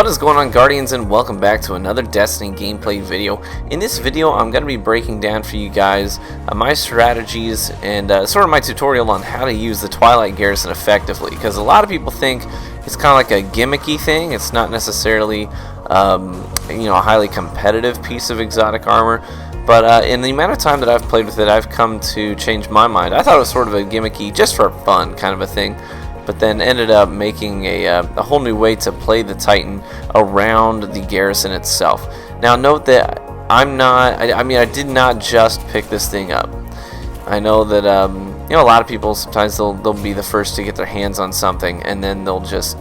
What is going on, Guardians, and welcome back to another Destiny gameplay video. In this video I'm going to be breaking down for you guys my strategies and sort of my tutorial on how to use the Twilight Garrison effectively, because a lot of people think it's kind of like a gimmicky thing. It's not necessarily a highly competitive piece of exotic armor, but in the amount of time that I've played with it, I've come to change my mind. I thought it was sort of a gimmicky, just for fun kind of a thing, but then ended up making a whole new way to play the Titan around the garrison itself. Now note that I did not just pick this thing up. I know that a lot of people sometimes they'll be the first to get their hands on something, and then they'll just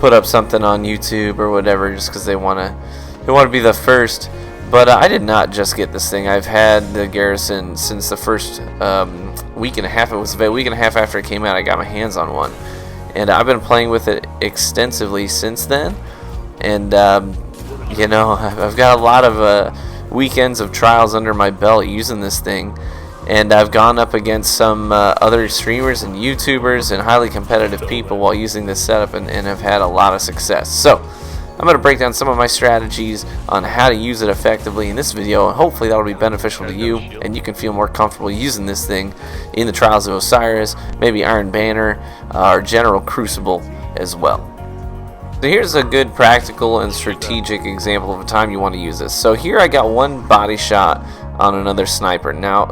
put up something on YouTube or whatever just because they want to be the first. But I did not just get this thing. I've had the garrison since the first week and a half. It was about a week and a half after it came out. I got my hands on one, and I've been playing with it extensively since then. And I've got a lot of weekends of trials under my belt using this thing, and I've gone up against some other streamers and YouTubers and highly competitive people while using this setup, and have had a lot of success. So I'm going to break down some of my strategies on how to use it effectively in this video, and hopefully that will be beneficial to you, and you can feel more comfortable using this thing in the Trials of Osiris, maybe Iron Banner, or General Crucible as well. So here's a good practical and strategic example of a time you want to use this. So here I got one body shot on another sniper. Now,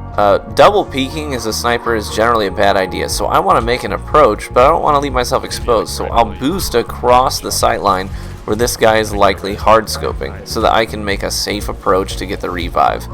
double peeking as a sniper is generally a bad idea, so I want to make an approach, but I don't want to leave myself exposed, so I'll boost across the sight line where this guy is likely hard scoping, so that I can make a safe approach to get the revive.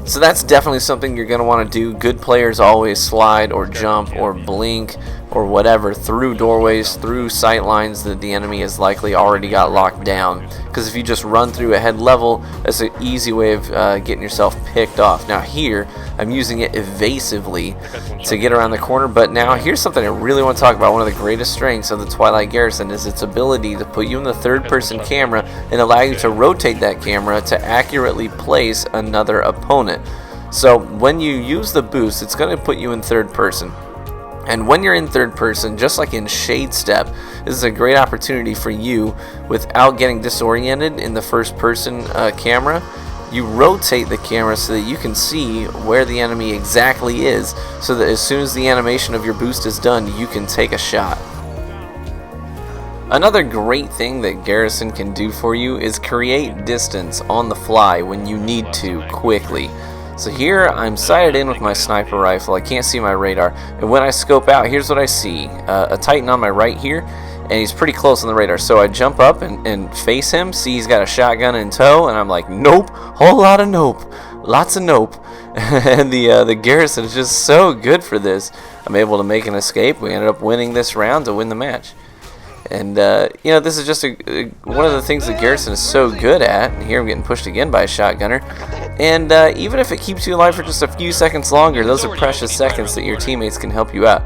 So that's definitely something you're going to want to do. Good players always slide or jump or blink or whatever through doorways, through sight lines that the enemy has likely already got locked down, because if you just run through a head level, that's an easy way of getting yourself picked off. Now here I'm using it evasively to get around the corner, but now here's something I really want to talk about. One of the greatest strengths of the Twilight Garrison is its ability to put you in the third-person camera and allow you to rotate that camera to accurately place another opponent. So when you use the boost, it's going to put you in third person. And when you're in third person, just like in Shade Step, this is a great opportunity for you, without getting disoriented in the first person camera. You rotate the camera so that you can see where the enemy exactly is, so that as soon as the animation of your boost is done, you can take a shot. Another great thing that Garrison can do for you is create distance on the fly when you need to quickly. So here I'm sighted in with my sniper rifle. I can't see my radar, and when I scope out, here's what I see. A Titan on my right here, and he's pretty close on the radar. So I jump up and face him, see he's got a shotgun in tow, and I'm like, nope, whole lot of nope, lots of nope. And the garrison is just so good for this. I'm able to make an escape. We ended up winning this round to win the match. And this is just one of the things that Garrison is so good at. And here I'm getting pushed again by a shotgunner. And even if it keeps you alive for just a few seconds longer, those are precious seconds that your teammates can help you out.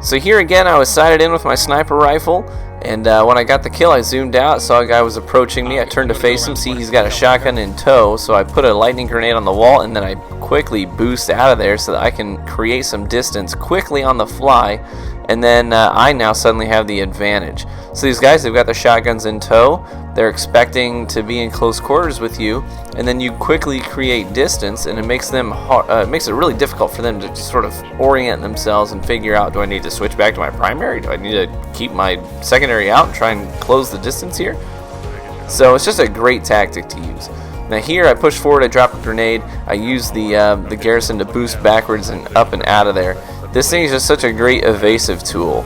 So here again, I was sighted in with my sniper rifle, and when I got the kill, I zoomed out, saw a guy was approaching me. I turned to face him, see he's got a shotgun in tow, so I put a lightning grenade on the wall, and then I quickly boost out of there so that I can create some distance quickly on the fly, and then I now suddenly have the advantage. So these guys, they've got their shotguns in tow, they're expecting to be in close quarters with you, and then you quickly create distance, and it makes it really difficult for them to sort of orient themselves and figure out, do I need to switch back to my primary? Do I need to keep my secondary out and try and close the distance here? So it's just a great tactic to use. Now here I push forward, I drop a grenade, I use the garrison to boost backwards and up and out of there. This thing is just such a great evasive tool.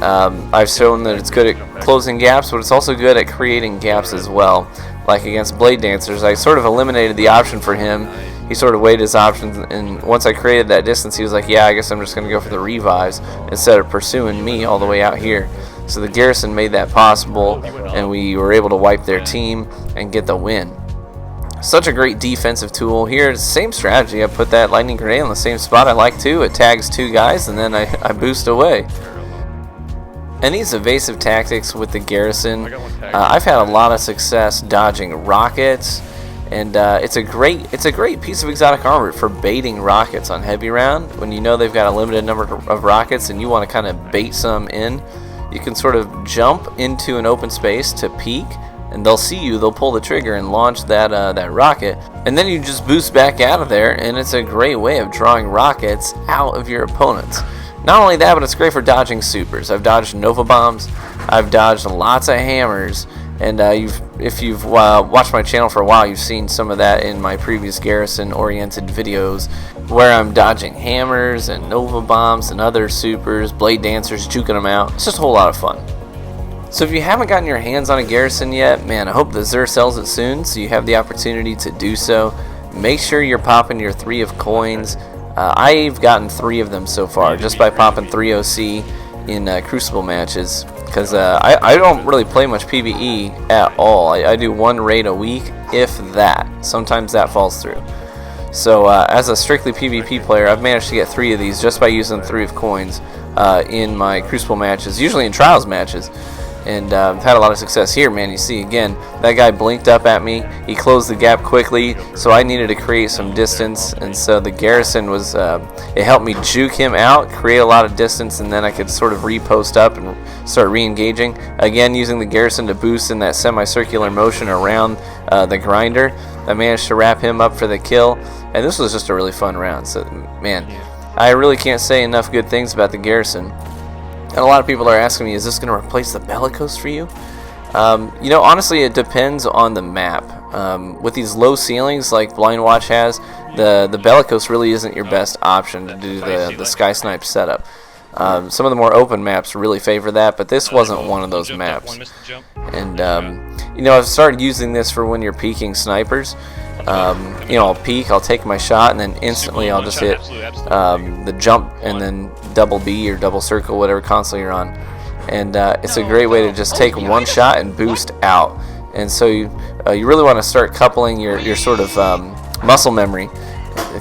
I've shown that it's good at closing gaps, but it's also good at creating gaps as well. Like against Blade Dancers, I sort of eliminated the option for him. He sort of weighed his options, and once I created that distance, he was like, yeah, I guess I'm just going to go for the revives instead of pursuing me all the way out here. So the garrison made that possible, and we were able to wipe their team and get the win. Such a great defensive tool. Here, same strategy. I put that lightning grenade on the same spot I like to. It tags two guys, and then I boost away. And these evasive tactics with the garrison, I've had a lot of success dodging rockets, and it's a great piece of exotic armor for baiting rockets on heavy round. When you know they've got a limited number of rockets and you want to kind of bait some in, you can sort of jump into an open space to peek, and they'll see you, they'll pull the trigger and launch that rocket, and then you just boost back out of there, and it's a great way of drawing rockets out of your opponents. Not only that, but it's great for dodging supers. I've dodged Nova Bombs, I've dodged lots of hammers, and if you've watched my channel for a while, you've seen some of that in my previous Garrison-oriented videos, where I'm dodging hammers and Nova Bombs and other supers, Blade Dancers, juking them out. It's just a whole lot of fun. So if you haven't gotten your hands on a Garrison yet, man, I hope that Xur sells it soon so you have the opportunity to do so. Make sure you're popping your 3 of coins. I've gotten 3 of them so far just by popping 3 OC in Crucible matches, because I don't really play much PvE at all. I do 1 raid a week, if that. Sometimes that falls through. So as a strictly PvP player, I've managed to get 3 of these just by using 3 of coins in my Crucible matches, usually in Trials matches. And I've had a lot of success here, man. You see, again, that guy blinked up at me. He closed the gap quickly, so I needed to create some distance. And so the Garrison was, it helped me juke him out, create a lot of distance, and then I could sort of repost up and start re-engaging. Again, using the Garrison to boost in that semicircular motion around the grinder. I managed to wrap him up for the kill, and this was just a really fun round. So, man, I really can't say enough good things about the Garrison. And a lot of people are asking me, is this going to replace the Bellicose for you? You know, honestly, it depends on the map. With these low ceilings like Blind Watch has, the Bellicose really isn't your best option to do the Sky Snipe setup. Some of the more open maps really favor that, but this wasn't one of those maps. And, you know, I've started using this for when you're peeking snipers. You know, I'll peek, I'll take my shot, and then instantly I'll just hit the jump and then double B or double circle, whatever console you're on. And it's a great way to just take one shot and boost out. And so you really want to start coupling your sort of muscle memory,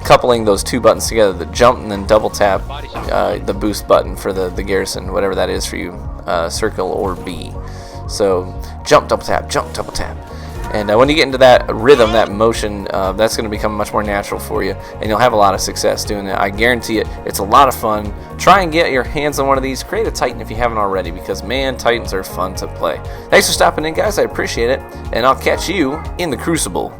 coupling those 2 buttons together, the jump and then double tap the boost button for the Garrison, whatever that is for you, circle or B. So jump, double tap, jump, double tap. And when you get into that rhythm, that motion, that's going to become much more natural for you, and you'll have a lot of success doing it. I guarantee it. It's a lot of fun. Try and get your hands on one of these. Create a Titan if you haven't already, because, man, Titans are fun to play. Thanks for stopping in, guys. I appreciate it, and I'll catch you in the Crucible.